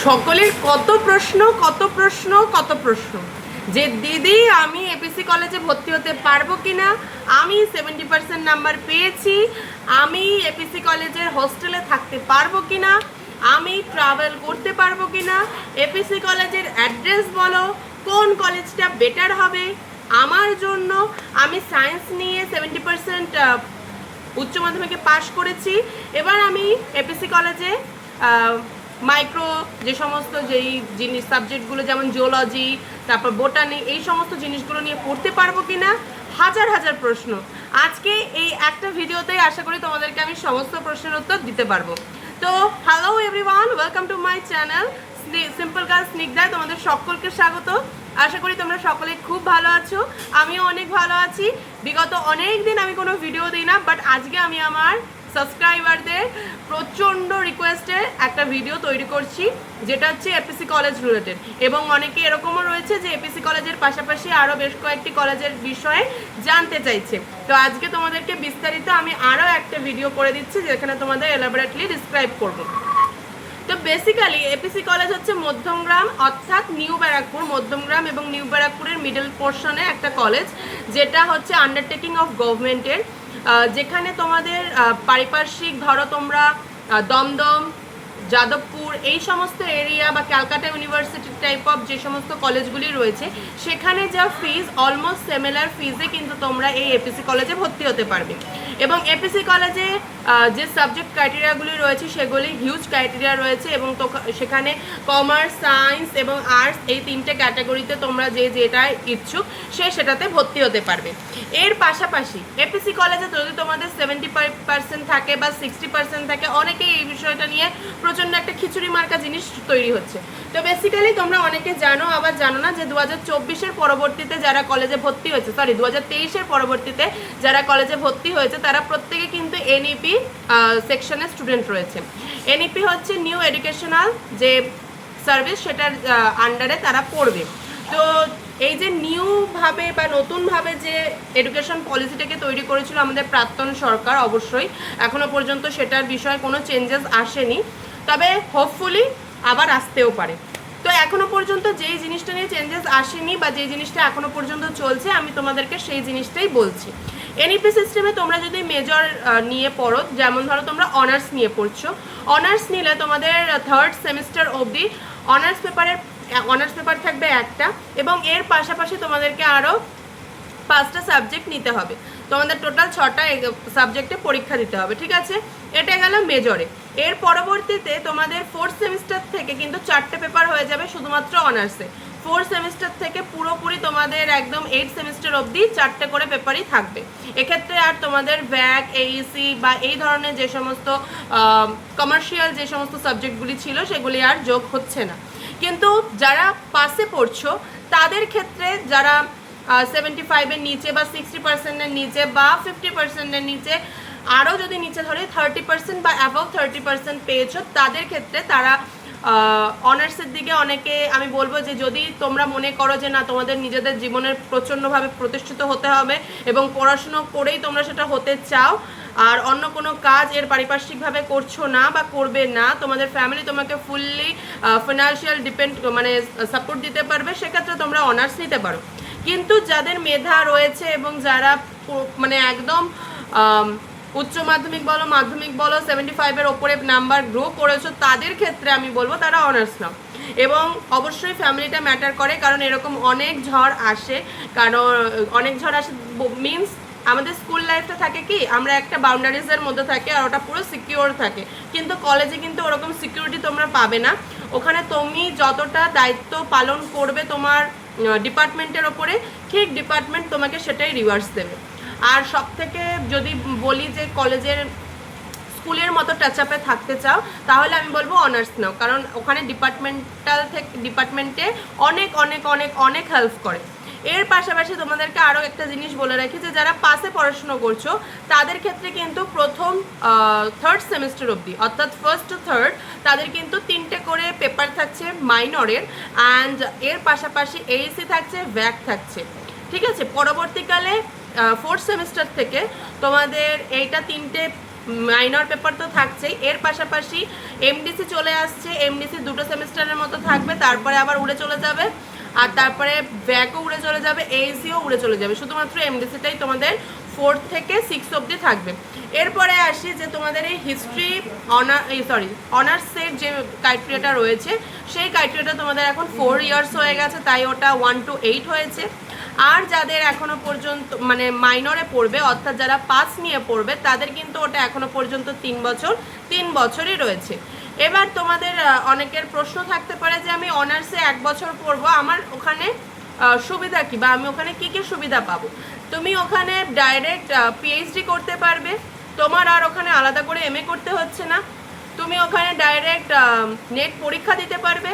সকলের কত প্রশ্ন কত প্রশ্ন কত প্রশ্ন যে দিদি আমি এপিসি কলেজে ভর্তি হতে পারবো কিনা, আমি 70% নাম্বার পেয়েছি, আমি এপিসি কলেজের হোস্টেলে থাকতে পারবো কিনা, আমি ট্রাভেল করতে পারবো কিনা, এপিসি কলেজের অ্যাড্রেস বলো, কোন কলেজটা বেটার হবে আমার জন্য। আমি সায়েন্স নিয়ে 70% উচ্চ মাধ্যমিকে পাশ করেছি, এবার আমি এপিসি কলেজে মাইক্রো যে সমস্ত যেই জিনিস সাবজেক্টগুলো যেমন জিওলজি, তারপর বোটানি, এই সমস্ত জিনিসগুলো নিয়ে পড়তে পারবো কিনা, হাজার হাজার প্রশ্ন। আজকে এই একটা ভিডিওতেই আশা করি তোমাদেরকে আমি সমস্ত প্রশ্নের উত্তর দিতে পারবো। তো hello everyone, welcome to my channel simple girl Snigdha. তোমাদের সকলকে স্বাগত। আশা করি তোমরা সকলে খুব ভালো আছো, আমিও অনেক ভালো আছি। বিগত অনেক দিন আমি কোনো ভিডিও দিই না, বাট আজকে আমি আমার সাবস্ক্রাইবারদের প্রচণ্ড রিকোয়েস্টে একটা ভিডিও তৈরি করছি, যেটা হচ্ছে এপিসি কলেজ রিলেটেড। এবং অনেকে এরকমও রয়েছে যে এপিসি কলেজের পাশাপাশি আরও বেশ কয়েকটি কলেজের বিষয়ে জানতে চাইছে। তো আজকে তোমাদেরকে বিস্তারিত আমি আরও একটা ভিডিও করে দিচ্ছি, যেখানে তোমাদের এলাবোরেটলি ডিসক্রাইব করব। তো বেসিক্যালি এপিসি কলেজ হচ্ছে মধ্যমগ্রাম অর্থাৎ নিউ ব্যারাকপুর, মধ্যমগ্রাম এবং নিউ ব্যারাকপুরের মিডল পোর্শনে একটা কলেজ, যেটা হচ্ছে আন্ডারটেকিং অফ গভর্নমেন্টের। যেখানে তোমাদের পারিপার্শ্বিক ধরো তোমরা দমদম, যাদবপুর এই সমস্ত এরিয়া বা ক্যালকাটা ইউনিভার্সিটি টাইপ অফ যে সমস্ত কলেজগুলি রয়েছে, সেখানে যা ফিজ অলমোস্ট সিমিলার ফিজে কিন্তু তোমরা এই এপিসি কলেজে ভর্তি হতে পারবে। এবং এপিসি কলেজে যে সাবজেক্ট ক্রাইটেরিয়াগুলি রয়েছে সেগুলি হিউজ ক্রাইটেরিয়া রয়েছে, এবং তো সেখানে কমার্স, সায়েন্স এবং আর্টস এই তিনটে ক্যাটাগরিতে তোমরা যে যেটা ইচ্ছুক সেটাতে ভর্তি হতে পারবে। এর পাশাপাশি এপিসি কলেজে যদি তোমাদের 70% থাকে বা 60% থাকে, অনেকেই এই বিষয়টা নিয়ে প্রচণ্ড একটা খিচুড়ি মার্কা জিনিস তৈরি হচ্ছে। তো বেসিক্যালি তোমরা অনেকে জানো আবার জানো না যে 2024-এর পরবর্তীতে যারা কলেজে ভর্তি হয়েছে, 2023-এর পরবর্তীতে যারা কলেজে ভর্তি হয়েছে তারা প্রত্যেকে কিন্তু এনইপি সেকশনের স্টুডেন্ট রয়েছে। এনইপি হচ্ছে নিউ এডুকেশনাল যে সার্ভিস, সেটার আন্ডারে তারা পড়বে। তো এই যে নিউভাবে বা নতুনভাবে যে এডুকেশন পলিসিটাকে তৈরি করেছিল আমাদের প্রাক্তন সরকার, অবশ্যই এখনও পর্যন্ত সেটার বিষয়ে কোনো চেঞ্জেস আসেনি, তবে হোপফুলি আবার আসতেও পারে। তো এখনও পর্যন্ত যেই জিনিসটা নিয়ে চেঞ্জেস আসেনি বা যেই জিনিসটা এখনও পর্যন্ত চলছে, আমি তোমাদেরকে সেই জিনিসটাই বলছি। এনইপি সিস্টেমে তোমরা যদি মেজর নিয়ে পড়ো, যেমন ধরো তোমরা অনার্স নিয়ে পড়ছো, অনার্স নিলে তোমাদের 3rd সেমিস্টার অবধি অনার্স পেপার থাকবে একটা, এবং এর পাশাপাশি তোমাদেরকে আরও 5টা সাবজেক্ট নিতে হবে। তোমাদের টোটাল 6টা সাবজেক্টে পরীক্ষা দিতে হবে, ঠিক আছে? এটা গেল মেজরে। এর পরবর্তীতে তোমাদের 4th সেমিস্টার থেকে কিন্তু 4টে পেপার হয়ে যাবে শুধুমাত্র অনার্সে। 4th সেমিস্টার থেকে পুরোপুরি তোমাদের একদম 8th সেমিস্টার অবধি 4টে করে পেপারই থাকবে। এক্ষেত্রে আর তোমাদের ভ্যাক, এইসি বা এই ধরনের যে সমস্ত কমার্শিয়াল যে সমস্ত সাবজেক্টগুলি ছিল সেগুলি আর যোগ হচ্ছে না। কিন্তু যারা পাসে পড়ছো তাদের ক্ষেত্রে, যারা 75-এর নিচে বা 60%-এর নিচে বা 50%-এর নিচে, আরও যদি নিচে ধরে 30% বা অ্যাবভ 30% পেয়েছো, তাদের ক্ষেত্রে তারা অনার্সের দিকে অনেকে, আমি বলবো যে যদি তোমরা মনে করো যে না তোমাদের নিজেদের জীবনের প্রচণ্ডভাবে প্রতিষ্ঠিত হতে হবে এবং পড়াশুনো করেই তোমরা সেটা হতে চাও, আর অন্য কোনো কাজ এর পারিপার্শ্বিকভাবে করছো না বা করবে না, তোমাদের ফ্যামিলি তোমাকে ফুললি ফিনান্সিয়াল মানে সাপোর্ট দিতে পারবে, সেক্ষেত্রে তোমরা অনার্স নিতে পারো। কিন্তু যাদের মেধা রয়েছে এবং যারা মানে একদম উচ্চ মাধ্যমিক বলো মাধ্যমিক বলো 75-এর ওপরে নাম্বার গ্রো করেছো, তাদের ক্ষেত্রে আমি বলবো তারা অনার্স নাও। এবং অবশ্যই ফ্যামিলিটা ম্যাটার করে, কারণ এরকম অনেক ঝড় আসে, মিনস আমাদের স্কুল লাইফটা থাকে কি, আমরা একটা বাউন্ডারিজের মধ্যে থাকি আর ওটা পুরো সিকিওর থাকে, কিন্তু কলেজে কিন্তু ওরকম সিকিউরিটি তোমরা পাবে না। ওখানে তুমি যতটা দায়িত্ব পালন করবে তোমার ডিপার্টমেন্টের ওপরে, ঠিক ডিপার্টমেন্ট তোমাকে সেটাই রিওয়ার্ডস দেবে। আর সব থেকে যদি বলি যে কলেজের স্কুলের মতো টাচ আপে থাকতে চাও, তাহলে আমি বলবো অনার্স নাও, কারণ ওখানে ডিপার্টমেন্টে অনেক অনেক অনেক অনেক হেল্প করে। এর পাশাপাশি তোমাদেরকে আরও একটা জিনিস বলে রাখি যে যারা পাসে পড়াশুনো করছো তাদের ক্ষেত্রে কিন্তু প্রথম 3rd সেমিস্টার অবধি, অর্থাৎ 1st to 3rd, তাদের কিন্তু 3টে করে পেপার থাকছে মাইনরের, অ্যান্ড এর পাশাপাশি এইসি থাকছে, ভ্যাক থাকছে, ঠিক আছে? পরবর্তীকালে 4th সেমিস্টার থেকে তোমাদের এইটা 3টে মাইনর পেপার তো থাকছেই, এর পাশাপাশি এমডিসি চলে আসছে, এমডিসি 2টো সেমিস্টারের মতো থাকবে, তারপরে আবার উড়ে চলে যাবে, আর তারপরে ব্যাকও উড়ে চলে যাবে, এইসিও উড়ে চলে যাবে, শুধুমাত্র এমডিসিটাই তোমাদের 4 থেকে 6 অবধি থাকবে। এরপরে আসি যে তোমাদের এই হিস্ট্রি অনার্সের যে ক্রাইটেরিয়াটা রয়েছে, সেই ক্রাইটেরিয়াটা তোমাদের এখন 4 ইয়ার্স হয়ে গেছে, তাই ওটা 1 to 8 হয়েছে। আর যাদের এখনো পর্যন্ত মানে মাইনরে পড়বে, অর্থাৎ যারা পাস নিয়ে পড়বে, তাদের কিন্তু ওটা এখনো পর্যন্ত 3 বছরই রয়েছে। এবার তোমাদের অনেকের প্রশ্ন থাকতে পারে যে আমি অনার্সে 1 বছর পড়বো, আমার ওখানে সুবিধা কি, বা আমি ওখানে কি কি সুবিধা পাবো। তুমি ওখানে ডাইরেক্ট পিএইচডি করতে পারবে, তোমার আর ওখানে আলাদা করে এমএ করতে হচ্ছে না, তুমি ওখানে ডাইরেক্ট নেট পরীক্ষা দিতে পারবে,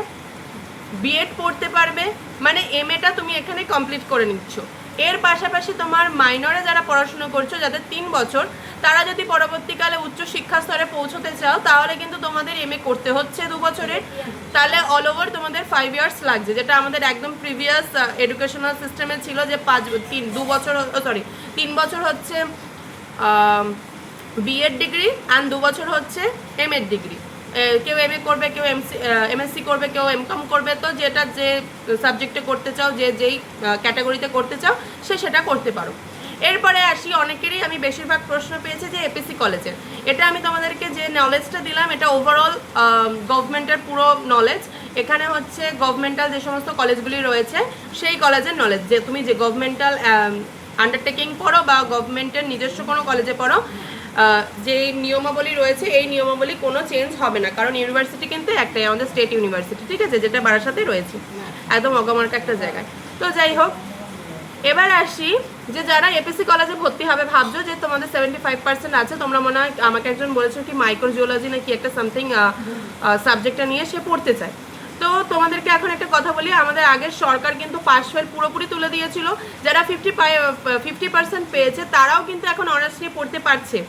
বিএড পড়তে পারবে, মানে এমএটা তুমি এখানে কমপ্লিট করে নিচ্ছ। এর পাশাপাশি তোমার মাইনরে যারা পড়াশুনো করছো, যাদের 3 বছর, তারা যদি পরবর্তীকালে উচ্চ শিক্ষা স্তরে পৌঁছতে চাও, তাহলে কিন্তু তোমাদের এমএ করতে হচ্ছে 2 বছরের, তাহলে অল ওভার তোমাদের 5 ইয়ার্স লাগছে, যেটা আমাদের একদম প্রিভিয়াস এডুকেশনাল সিস্টেমে ছিল যে 3 বছর হচ্ছে বিএড ডিগ্রি অ্যান্ড 2 বছর হচ্ছে এমএড ডিগ্রি। কেউ এমএ করবে, কেউ এমএসসি করবে, কেউ এমকম করবে, তো যেটা যে সাবজেক্টে করতে চাও, যেই ক্যাটাগরিতে করতে চাও, সেটা করতে পারো। এরপরে আসি, অনেকেরই আমি বেশিরভাগ প্রশ্ন পেয়েছি যে এপিসি কলেজের, এটা আমি তোমাদেরকে যে নলেজটা দিলাম, এটা ওভারঅল গভর্নমেন্টের পুরো নলেজ। এখানে হচ্ছে গভর্নমেন্টাল যে সমস্ত কলেজগুলি রয়েছে, সেই কলেজের নলেজ, যে তুমি যে গভর্নমেন্টাল আন্ডারটেকিং পড়ো বা গভর্নমেন্টের নিজস্ব কোনো কলেজে পড়ো, যে নিয়মাবলী রয়েছে, এই নিয়মাবলী কোনো চেঞ্জ হবে না, কারণ ইউনিভার্সিটি কিন্তু একটাই, আমাদের স্টেট ইউনিভার্সিটি, ঠিক আছে, যেটা বারাসাতেই রয়েছে, একদম অগমার্কা একটা জায়গায়। তো যাই হোক, এবার আসি যে যারা এপিসি কলেজে ভর্তি হবে, ভাবছো যে তোমাদের 75% আছে, তোমরা মনে হয় আমাকে একজন বলেছো কি মাইক্রোজিওলজি নাকি একটা সামথিং সাবজেক্টটা নিয়ে সে পড়তে চায়। তো তোমাদেরকে এখন একটা কথা বলি, আমাদের আগের সরকার কিন্তু পাস ফেল পুরোপুরি তুলে দিয়েছিল, যারা 50% পেয়েছে তারাও কিন্তু এখন অনার্স নিয়ে পড়তে পারছে।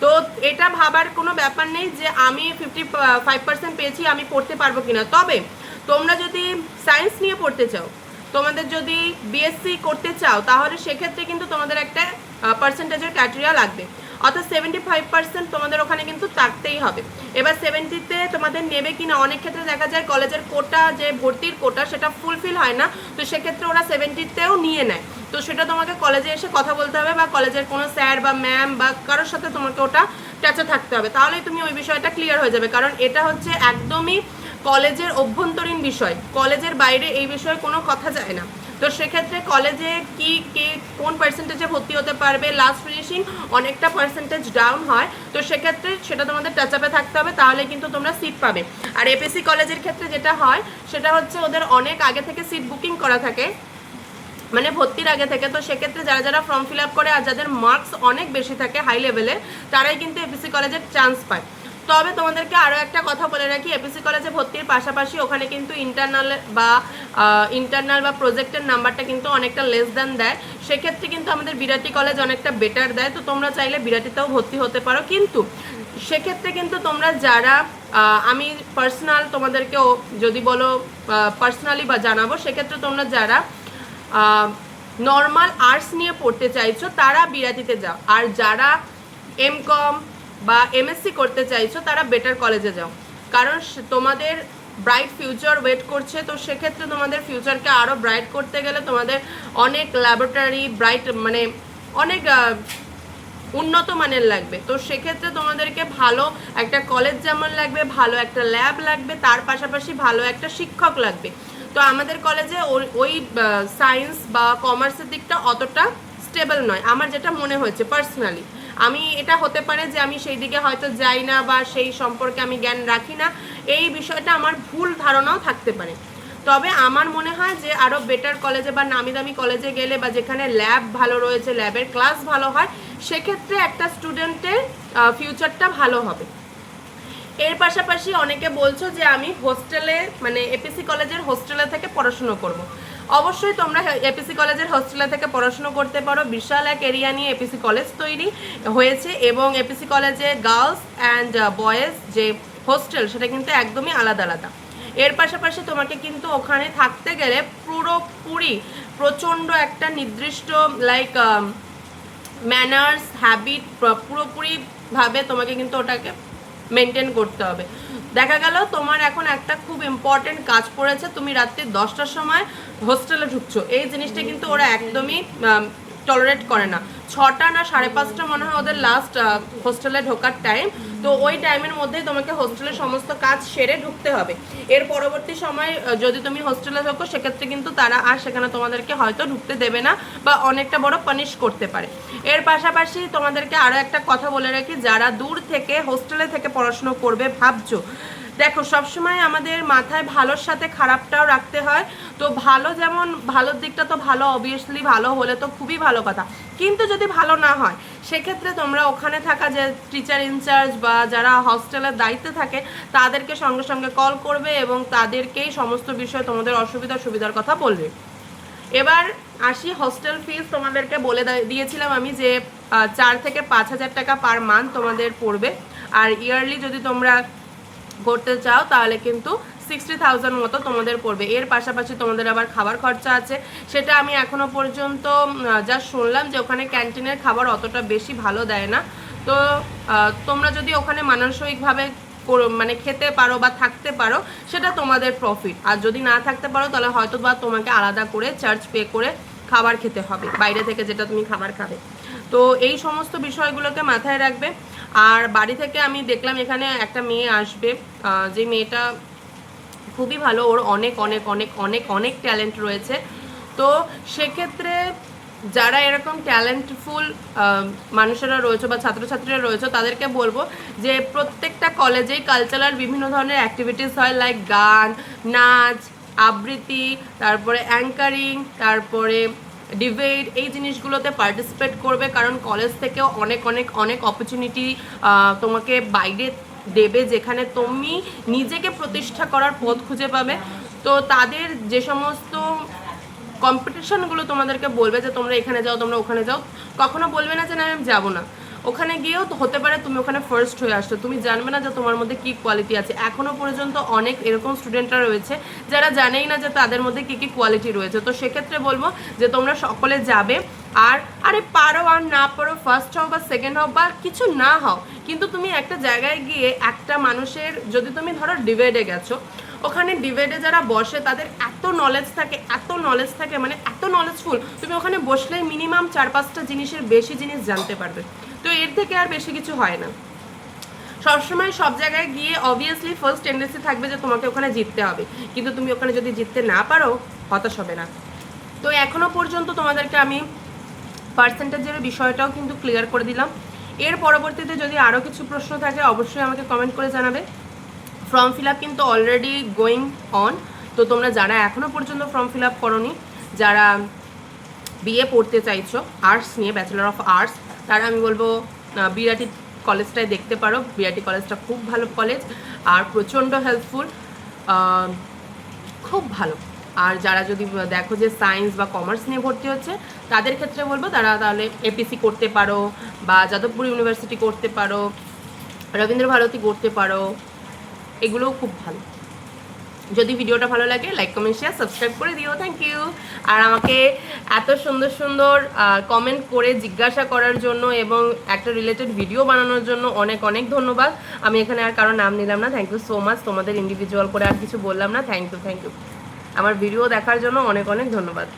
তো এটা ভাবার কোনো ব্যাপার নেই যে আমি 55% পেয়েছি, আমি পড়তে পারবো কিনা। তবে তোমরা যদি সায়েন্স নিয়ে পড়তে চাও, তোমাদের যদি বিএসসি করতে চাও, তাহলে সেক্ষেত্রে কিন্তু তোমাদের একটা পার্সেন্টেজের ক্রাইটেরিয়া লাগবে, অর্থাৎ 75% তোমাদের ওখানে কিন্তু থাকতেই হবে। এবার 70-তে তোমাদের নেবে কিনা, অনেক ক্ষেত্রে দেখা যায় কলেজের কোটা, যে ভর্তির কোটা, সেটা ফুলফিল হয় না, তো সেক্ষেত্রে ওরা 70-তেও নিয়ে নেয়। তো সেটা তোমাকে কলেজে এসে কথা বলতে হবে, বা কলেজের কোনো স্যার বা ম্যাম বা কারোর সাথে তোমাকে ওটা টাচে থাকতে হবে, তাহলেই তুমি ওই বিষয়টা ক্লিয়ার হয়ে যাবে, কারণ এটা হচ্ছে একদমই কলেজের অভ্যন্তরীণ বিষয়, কলেজের বাইরে এই বিষয়ে কোনো কথা যায় না। তো সেক্ষেত্রে কলেজে কে কোন পার্সেন্টেজে ভর্তি হতে পারবে, লাস্ট ফিনিশিং অনেকটা পার্সেন্টেজ ডাউন হয়, তো সেক্ষেত্রে সেটা তোমাদের টাচ আপে থাকতে হবে, তাহলে কিন্তু তোমরা সিট পাবে। আর এপিসি কলেজের ক্ষেত্রে যেটা হয়, সেটা হচ্ছে ওদের অনেক আগে থেকে সিট বুকিং করা থাকে, মানে ভর্তির আগে থেকে। তো সেক্ষেত্রে যারা যারা ফর্ম ফিল আপ করে আর যাদের মার্কস অনেক বেশি থাকে হাই লেভেলে, তারাই কিন্তু এপিসি কলেজের চান্স পায়। তবে তোমাদেরকে আরও একটা কথা বলে রাখি, এপিসি কলেজে ভর্তির পাশাপাশি ওখানে কিন্তু ইন্টারনাল বা প্রজেক্টের নাম্বারটা কিন্তু অনেকটা লেস দ্যান দেয়, সেক্ষেত্রে কিন্তু আমাদের বিরাটি কলেজ অনেকটা বেটার দেয়। তো তোমরা চাইলে বিরাটিতেও ভর্তি হতে পারো, কিন্তু সেক্ষেত্রে কিন্তু তোমরা যারা আমি পার্সোনাল তোমাদেরকেও যদি বলো পার্সোনালি বা জানাবো, সেক্ষেত্রে তোমরা যারা নর্মাল আর্টস নিয়ে পড়তে চাইছো তারা বিরাটিতে যাও, আর যারা এমকম বা এমএসসি করতে চাইছো তারা বেটার কলেজে যাও, কারণ তোমাদের ব্রাইট ফিউচার ওয়েট করছে। তো সেক্ষেত্রে তোমাদের ফিউচারকে আরও ব্রাইট করতে গেলে তোমাদের অনেক ল্যাবরেটরি মানে অনেক উন্নত মানের লাগবে। তো সেক্ষেত্রে তোমাদেরকে ভালো একটা কলেজ যেমন লাগবে, ভালো একটা ল্যাব লাগবে, তার পাশাপাশি ভালো একটা শিক্ষক লাগবে। তো আমাদের কলেজে ওই সায়েন্স বা কমার্সের দিকটা অতটা স্টেবল নয়, আমার যেটা মনে হয়েছে পার্সোনালি। আমি এটা হতে পারে যে আমি সেই দিকে হয়তো যাই না বা সেই সম্পর্কে আমি জ্ঞান রাখি না, এই বিষয়টা আমার ভুল ধারণাও থাকতে পারে। তবে আমার মনে হয় যে আরও বেটার কলেজে বা নামি দামি কলেজে গেলে, বা যেখানে ল্যাব ভালো রয়েছে, ল্যাবের ক্লাস ভালো হয়, সেক্ষেত্রে একটা স্টুডেন্টের ফিউচারটা ভালো হবে। এর পাশাপাশি অনেকে বলছো যে আমি হোস্টেলে, মানে এপিসি কলেজের হোস্টেলে থেকে পড়াশুনো করব। অবশ্যই তোমরা এপিসি কলেজের হোস্টেলে থেকে পড়াশুনো করতে পারো, বিশাল এক এরিয়া নিয়ে এপিসি কলেজ তৈরি হয়েছে, এবং এপিসি কলেজে গার্লস অ্যান্ড বয়েজ যে হোস্টেল, সেটা কিন্তু একদমই আলাদা আলাদা। এর পাশাপাশি তোমাকে কিন্তু ওখানে থাকতে গেলে পুরোপুরি প্রচণ্ড একটা নির্দিষ্ট লাইক ম্যানার্স, হ্যাবিট পুরোপুরি ভাবে তোমাকে কিন্তু ওটাকে মেনটেন করতে হবে। দেখা গেল তোমার এখন একটা খুব ইম্পর্টেন্ট কাজ পড়েছে, তুমি রাত্রি 10টার সময় হোস্টেলে ঢুকছো, এই জিনিসটা কিন্তু ওরা একদমই টলারেট করে না। 6টা না 5:30 মনে হয় ওদের লাস্ট হোস্টেলে ঢোকার টাইম। তো ওই টাইমের মধ্যেই তোমাকে হোস্টেলের সমস্ত কাজ সেরে ঢুকতে হবে। এর পরবর্তী সময় যদি তুমি হোস্টেলে ঢোকো সেক্ষেত্রে কিন্তু তারা আর সেখানে তোমাদেরকে হয়তো ঢুকতে দেবে না বা অনেকটা বড় পানিশ করতে পারে। এর পাশাপাশি তোমাদেরকে আরও একটা কথা বলে রাখি, যারা দূর থেকে হোস্টেলে থেকে পড়াশুনো করবে ভাবছো, দেখো সবসময় আমাদের মাথায় ভালোর সাথে খারাপটাও রাখতে হয়। তো ভালো, যেমন ভালোর দিকটা তো ভালো, অবভিয়াসলি ভালো হলে তো খুবই ভালো কথা, কিন্তু যদি ভালো না হয় সেক্ষেত্রে তোমরা ওখানে থাকা যে টিচার ইনচার্জ বা যারা হস্টেলের দায়িত্বে থাকে তাদেরকে সঙ্গে সঙ্গে কল করবে এবং তাদেরকেই সমস্ত বিষয় তোমাদের সুবিধার কথা বলবে। এবার আসি হস্টেল ফিস। তোমাদেরকে বলে দিয়েছিলাম আমি যে 4 থেকে 5,000 টাকা পার মান্থ তোমাদের পড়বে। আর ইয়ারলি যদি তোমরা করতে চাও তাহলে কিন্তু 60,000 মতো তোমাদের পড়বে। এর পাশাপাশি তোমাদের আবার খাবার খরচা আছে, সেটা আমি এখনো পর্যন্ত যা শুনলাম যে ওখানে ক্যান্টিনের খাবার অতটা বেশি ভালো দেয় না। তো তোমরা যদি ওখানে মানসিকভাবে মানে খেতে পারো বা থাকতে পারো সেটা তোমাদের প্রফিট, আর যদি না থাকতে পারো তাহলে হয়তো বা তোমাকে আলাদা করে চার্জ পে করে খাবার খেতে হবে বাইরে থেকে, যেটা তুমি খাবার খাবে। তো এই সমস্ত বিষয়গুলোকে মাথায় রাখবে। আর বাড়ি থেকে আমি দেখলাম এখানে একটা মেয়ে আসবে, যে মেয়েটা খুবই ভালো, ওর অনেক অনেক অনেক অনেক অনেক ট্যালেন্ট রয়েছে। তো সেক্ষেত্রে যারা এরকম ট্যালেন্টফুল মানুষেরা রয়েছে বা ছাত্রছাত্রীরা রয়েছে তাদেরকে বলবো যে প্রত্যেকটা কলেজেই কালচারাল বিভিন্ন ধরনের অ্যাক্টিভিটিস হয়, লাইক গান, নাচ, আবৃত্তি, তারপরে অ্যাঙ্কারিং, তারপরে ডিবেট, এই জিনিসগুলোতে পার্টিসিপেট করবে, কারণ কলেজ থেকেও অনেক অনেক অনেক অপরচুনিটি তোমাকে বাইরে দেবে যেখানে তুমি নিজেকে প্রতিষ্ঠা করার পথ খুঁজে পাবে। তো তাদের যে সমস্ত কম্পিটিশনগুলো তোমাদেরকে বলবে যে তোমরা এখানে যাও, তোমরা ওখানে যাও, কখনো বলবে না যে না আমি যাবো না। ওখানে গিয়েও তো হতে পারে তুমি ওখানে ফার্স্ট হয়ে আসছো, তুমি জানবে না যে তোমার মধ্যে কী কোয়ালিটি আছে। এখনও পর্যন্ত অনেক এরকম স্টুডেন্টরা রয়েছে যারা জানেই না যে তাদের মধ্যে কী কী কোয়ালিটি রয়েছে। তো সেক্ষেত্রে বলবো যে তোমরা সকলে যাবে, আর আরে পারো আর না পারো, ফার্স্ট হও বা সেকেন্ড হও বা কিছু না হও, কিন্তু তুমি একটা জায়গায় গিয়ে একটা মানুষের, যদি তুমি ধরো ডিবেটে গেছো, ওখানে ডিবেটে যারা বসে তাদের এত নলেজ থাকে মানে এত নলেজফুল, তুমি ওখানে বসলেই মিনিমাম 4-5টা জিনিসের বেশি জিনিস জানতে পারবে। তো এর থেকে আর বেশি কিছু হয় না। সবসময় সব জায়গায় গিয়ে অবভিয়াসলি ফার্স্ট টেন্ডেন্সি থাকবে যে তোমাকে ওখানে জিততে হবে, কিন্তু তুমি ওখানে যদি জিততে না পারো হতাশ হবে না। তো এখনো পর্যন্ত তোমাদেরকে আমি পার্সেন্টেজের বিষয়টাও কিন্তু ক্লিয়ার করে দিলাম। এর পরবর্তীতে যদি আরও কিছু প্রশ্ন থাকে অবশ্যই আমাকে কমেন্ট করে জানাবে। ফর্ম ফিল আপ কিন্তু অলরেডি গোয়িং অন। তো তোমরা যারা এখনও পর্যন্ত ফর্ম ফিল আপ করোনি, যারা বিএ পড়তে চাইছো আর্টস নিয়ে, ব্যাচেলার অফ আর্টস, তারা আমি বলবো বিআরটি কলেজটায় দেখতে পারো। বিআরটি কলেজটা খুব ভালো কলেজ আর প্রচণ্ড হেল্পফুল, খুব ভালো। আর যারা যদি দেখো যে সায়েন্স বা কমার্স নিয়ে ভর্তি হচ্ছে তাদের ক্ষেত্রে বলবো তারা তাহলে এপিসি করতে পারো বা যাদবপুর ইউনিভার্সিটি করতে পারো, রবীন্দ্র ভারতী করতে পারো, এগুলোও খুব ভালো। যদি ভিডিওটা ভালো লাগে লাইক কমেন্ট শেয়ার সাবস্ক্রাইব করে দিও। Thank you. আর আমাকে এত সুন্দর সুন্দর কমেন্ট করে জিজ্ঞাসা করার জন্য এবং একটা রিলেটেড ভিডিও বানানোর জন্য অনেক অনেক ধন্যবাদ। আমি এখানে আর কারো নাম নিলাম না, থ্যাংক ইউ সো মাচ। তোমাদের ইন্ডিভিজুয়াল করে আর কিছু বললাম না, থ্যাংক ইউ। আমার ভিডিও দেখার জন্য অনেক অনেক ধন্যবাদ।